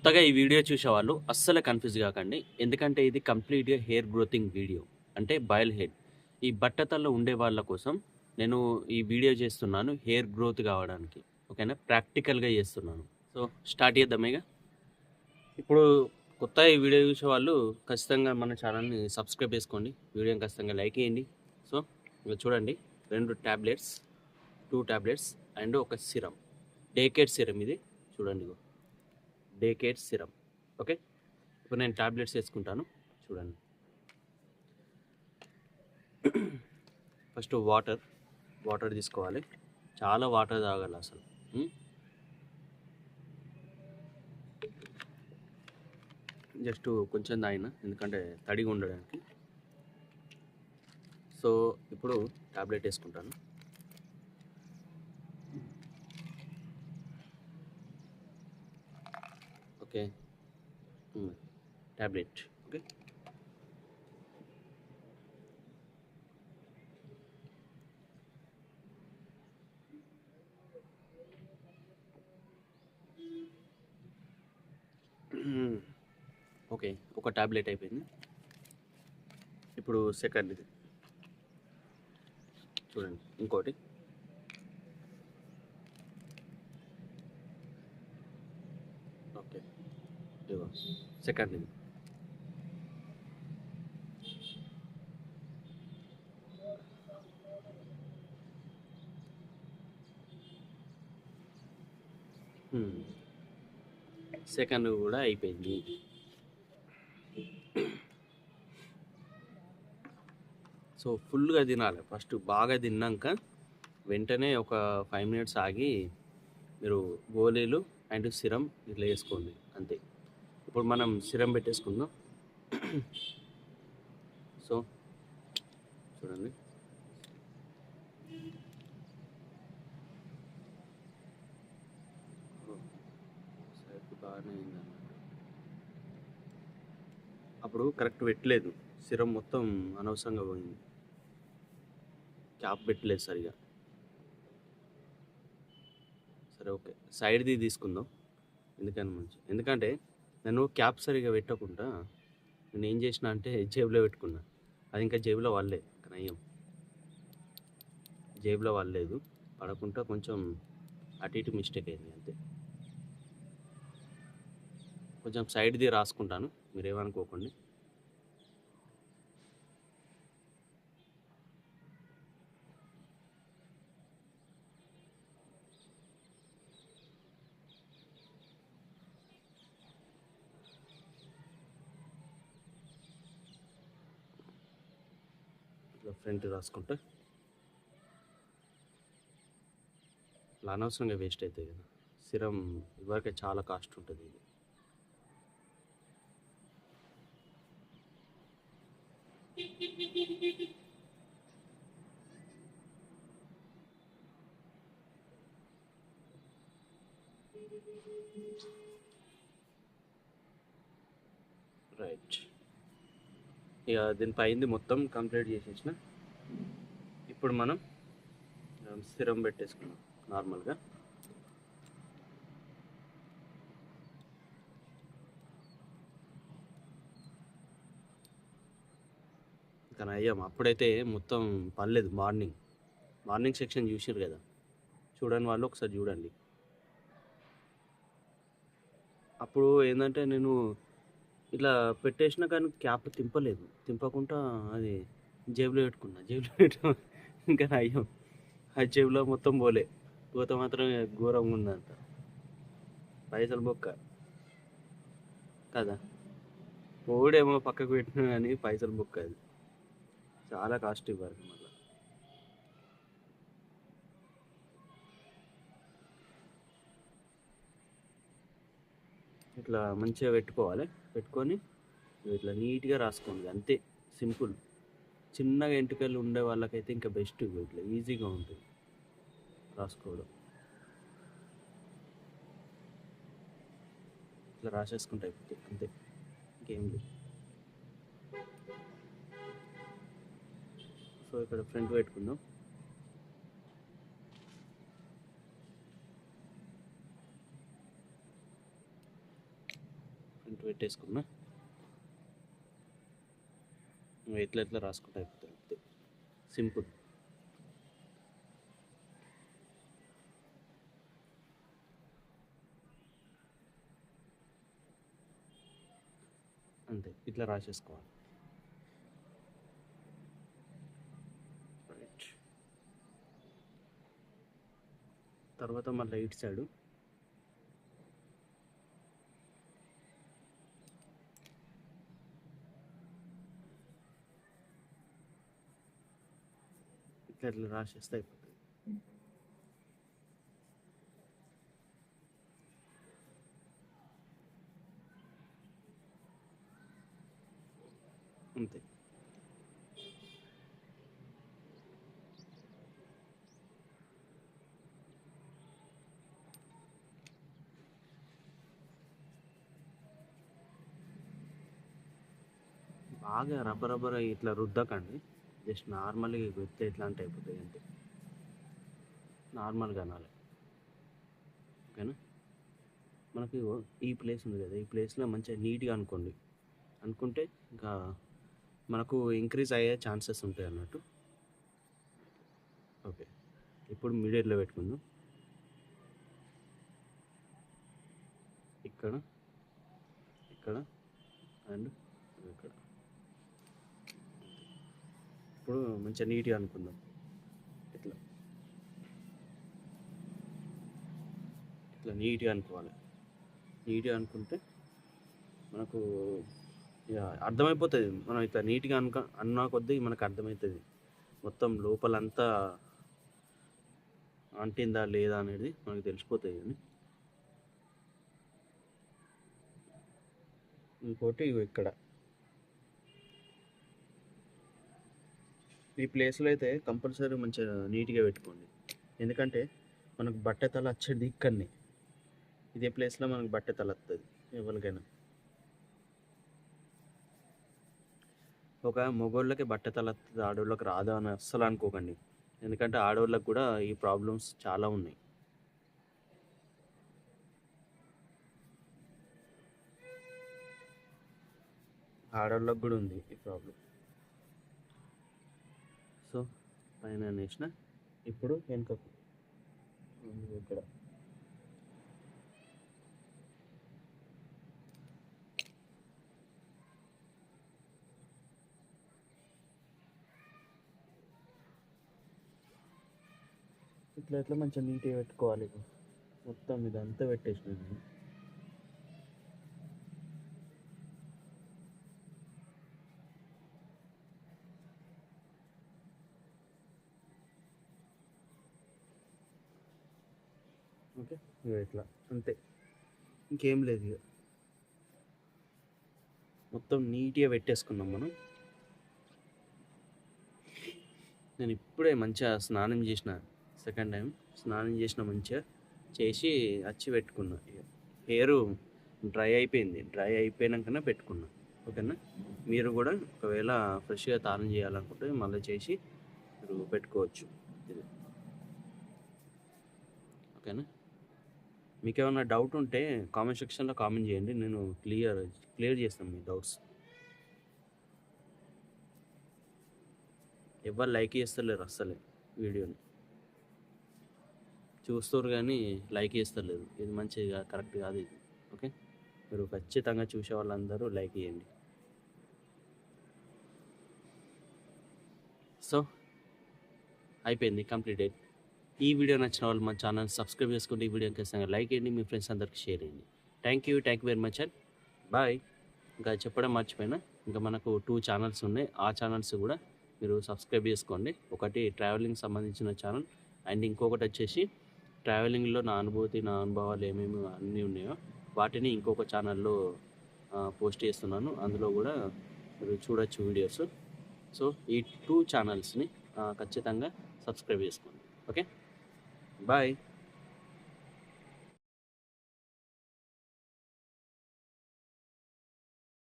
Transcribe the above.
కొత్తగా ఈ వీడియో చూసేవాళ్ళు అస్సలు కన్‌ఫ్యూజ్ గాకండి. ఎందుకంటే ఇది కంప్లీట్‌గా హెయిర్ గ్రోతింగ్ వీడియో. అంటే బాయిల్ హెడ్. ఈ బట్టతల ఉండే వాళ్ళ కోసం నేను ఈ వీడియో చేస్తున్నాను హెయిర్ గ్రోత్ కావడానికి. ఓకేనా? ప్రాక్టికల్‌గా చేస్తున్నాను. సో, స్టార్ట్ చేద్దామా ఇగ? ఇప్పుడు కొత్తగా ఈ వీడియో చూసేవాళ్ళు ఖచ్చితంగా మన ఛానల్‌ని సబ్స్క్రైబ్ చేసుకోండి. వీడియోని ఖచ్చితంగా లైక్ చేయండి. సో, ఇగో చూడండి 2 టాబ్లెట్స్, 2 టాబ్లెట్స్ అండ్ ఒక సిరమ్. డే కేర్ సిరమ్ ఇది. చూడండి ఇగో. Day care serum. ఓకే. ఇప్పుడు నేను టాబ్లెట్స్ వేసుకుంటాను చూడండి. ఫస్ట్ వాటర్ తీసుకోవాలి. చాలా వాటర్ తాగాలి అసలు. జస్ట్ కొంచెం తాగిన ఎందుకంటే తడిగా ఉండడానికి. సో ఇప్పుడు టాబ్లెట్ వేసుకుంటాను. ఓకే. టాబ్లెట్. ఓకే. ఓకే, ఒక టాబ్లెట్ అయిపోయింది. ఇప్పుడు సెకండ్ ఇది చూడండి, ఇంకోటి. ఓకే, ఇదిగో సెకండ్ ఇది. సెకండ్ కూడా అయిపోయింది. సో ఫుల్గా తినాలి. ఫస్ట్ బాగా తిన్నాక వెంటనే ఒక 5 మినిట్స్ ఆగి మీరు గోళీలు అండ్ సిరం ఇట్లా వేసుకోండి అంతే. ఇప్పుడు మనం సిరం పెట్టేసుకుందాం. సో చూడండి, బాగానే అయిందన్నమాట. అప్పుడు కరెక్ట్ పెట్టలేదు, సిరం మొత్తం అనవసరంగా పోయింది. క్యాప్ పెట్టలేదు సరిగా. సరే ఓకే, సైడ్ది తీసుకుందాం. ఎందుకంటే నేను క్యాప్ సరిగా పెట్టకుండా నేను ఏం చేసిన అంటే జేబులో పెట్టుకున్నా. అది ఇంకా జేబులో పడలే, నయం. జేబులో పడలేదు, పడకుండా కొంచెం అటు ఇటు మిస్టేక్ అయింది అంతే. కొంచెం సైడ్ది రాసుకుంటాను, మీరేమనుకోకండి. ఇట్లా ఫ్రంట్ రాసుకుంటే ఇట్లా అనవసరంగా వేస్ట్ అవుతాయి కదా. సిరం ఇవరకే చాలా కాస్ట్ ఉంటుంది ఇది. రైట్, ఇక దీనిపైంది మొత్తం కంప్లీట్ చేసేసిన. ఇప్పుడు మనం సిరం పెట్టేసుకున్నాం నార్మల్గా. కానీ అయ్యాం అప్పుడైతే మొత్తం పర్లేదు. మార్నింగ్ సెక్షన్ చూసారు కదా, చూడని వాళ్ళు ఒకసారి చూడండి. అప్పుడు ఏంటంటే నేను ఇట్లా పెట్టేసిన కానీ క్యాప్ తింపకుండా అది జేబులో పెట్టుకున్నా. ఇంకా అయ్యాం, ఆ జేబులో మొత్తం పోతే మాత్రం ఘోరంగా ఉందంట. పైసలు బొక్క కదా. పోడేమో పక్కకు పెట్టినా కానీ పైసలు బొక్క. అది చాలా కాస్ట్ ఇవ్వాలి మళ్ళీ. ఇట్లా మంచిగా పెట్టుకొని ఇట్లా నీట్గా రాసుకోండి అంతే. సింపుల్. చిన్నగా ఎంటుకలు ఉండే వాళ్ళకైతే ఇంకా బెస్ట్. ఇట్లా ఈజీగా ఉంటుంది రాసుకోవడం. ఇట్లా రాసేసుకుంటే అయిపోతుంది అంతే, ఇంకేం లేదు. సో ఇక్కడ ఫ్రంట్ పెట్టుకుందాం. ఇంటి పెట్టేసుకున్నా. ఎట్లా రాసుకుంటే అయిపోతుంది అంతే, సింపుల్. అంతే, ఇట్లా రాసేసుకోవాలి. రైట్. తర్వాత మళ్ళీ ఇటు సైడు ఇట్లా రాసేస్తే అయిపోతుంది. అంతే. బాగా రబ్బర్ ఇట్లా రుద్దకండి, జస్ట్ నార్మల్గా రుద్దితే ఎట్లా అంటే అయిపోతుంది అంతే, నార్మల్గా అనాలి. ఓకేనా? మనకి ఈ ప్లేస్ ఉంది కదా, ఈ ప్లేస్లో మంచిగా నీట్గా అనుకుంటే ఇంకా మనకు ఇంక్రీజ్ అయ్యే ఛాన్సెస్ ఉంటాయి అన్నట్టు. ఓకే, ఇప్పుడు మీడియంలో పెట్టుకుందాం. ఇక్కడ అండ్ ఇక్కడ. ఇప్పుడు మంచిగా నీట్గా అనుకుందాం. ఇట్లా నీట్గా అనుకోవాలి. నీట్గా అనుకుంటే మనకు ఇక అర్థమైపోతుంది. మనం ఇట్లా నీట్గా అన్నా కొద్దీ మనకు అర్థమవుతుంది మొత్తం లోపలంతా అంటిందా లేదా అనేది మనకు తెలిసిపోతుంది. కానీ ఇంకోటి ఇక్కడ ఈ ప్లేస్లో అయితే కంపల్సరీ మంచిగా నీట్గా పెట్టుకోండి. ఎందుకంటే మనకు బట్టతల వచ్చేది ఇక్కడనే, ఇదే ప్లేస్లో మనకు బట్టతల వస్తుంది ఎవరికైనా. ఒక మగోళ్ళకి బట్టతల వస్తుంది, ఆడవాళ్ళకి రాదు అని అస్సలు అనుకోకండి. ఎందుకంటే ఆడవాళ్ళకి కూడా ఈ ప్రాబ్లమ్స్ చాలా ఉన్నాయి. ఆడవాళ్ళకి కూడా ఉంది ఈ ప్రాబ్లం. సో పైన వేసిన, ఇప్పుడు వెనుకకు ఇక్కడ ఇట్లా మంచిగా నీట్గా పెట్టుకోవాలి. మొత్తం ఇదంతా పెట్టేసినాను. ఓకే, ఇక ఇట్లా అంతే, ఇంకేం లేదు. ఇక మొత్తం నీట్గా పెట్టేసుకున్నాం మనం. నేను ఇప్పుడే మంచిగా స్నానం చేసిన, సెకండ్ టైం స్నానం చేసిన, మంచిగా చేసి వచ్చి పెట్టుకున్నా. హెయిర్ డ్రై అయిపోయినాకనే పెట్టుకున్నా. ఓకేనా? మీరు కూడా ఒకవేళ ఫ్రెష్గా స్నానం చేయాలనుకుంటే మళ్ళీ చేసి మీరు పెట్టుకోవచ్చు. ఓకేనా? మీకు ఏమైనా డౌట్ ఉంటే కామెంట్ సెక్షన్లో కామెంట్ చేయండి, నేను క్లియర్ చేస్తాను మీ డౌట్స్. ఎవరు లైక్ చేస్తలేరు అస్సలే, వీడియోని చూస్తారు కానీ లైక్ చేస్తలేరు. ఇది మంచిగా కరెక్ట్ కాదు ఇది. ఓకే, మీరు ఖచ్చితంగా చూసే వాళ్ళందరూ లైక్ చేయండి. సో అయిపోయింది, కంప్లీటెడ్. ఈ వీడియో నచ్చిన వాళ్ళు మా ఛానల్ సబ్స్క్రైబ్ చేసుకోండి, ఈ వీడియో ఖచ్చితంగా లైక్ చేయండి, మీ ఫ్రెండ్స్ అందరికి షేర్ చేయండి. Thank you very much and bye. ఇంకా చెప్పడం మర్చిపోయినా, ఇంకా మనకు 2 ఛానల్స్ ఉన్నాయి. ఆ ఛానల్స్ కూడా మీరు సబ్స్క్రైబ్ చేసుకోండి. ఒకటి ట్రావెలింగ్ సంబంధించిన ఛానల్, అండ్ ఇంకొకటి వచ్చేసి ట్రావెలింగ్లో నా అనుభవాలు ఏమేమి అన్నీ ఉన్నాయో వాటిని ఇంకొక ఛానల్లో పోస్ట్ చేస్తున్నాను. అందులో కూడా మీరు చూడొచ్చు వీడియోస్. సో ఈ 2 ఛానల్స్ని ఖచ్చితంగా సబ్స్క్రైబ్ చేసుకోండి. Okay, bye.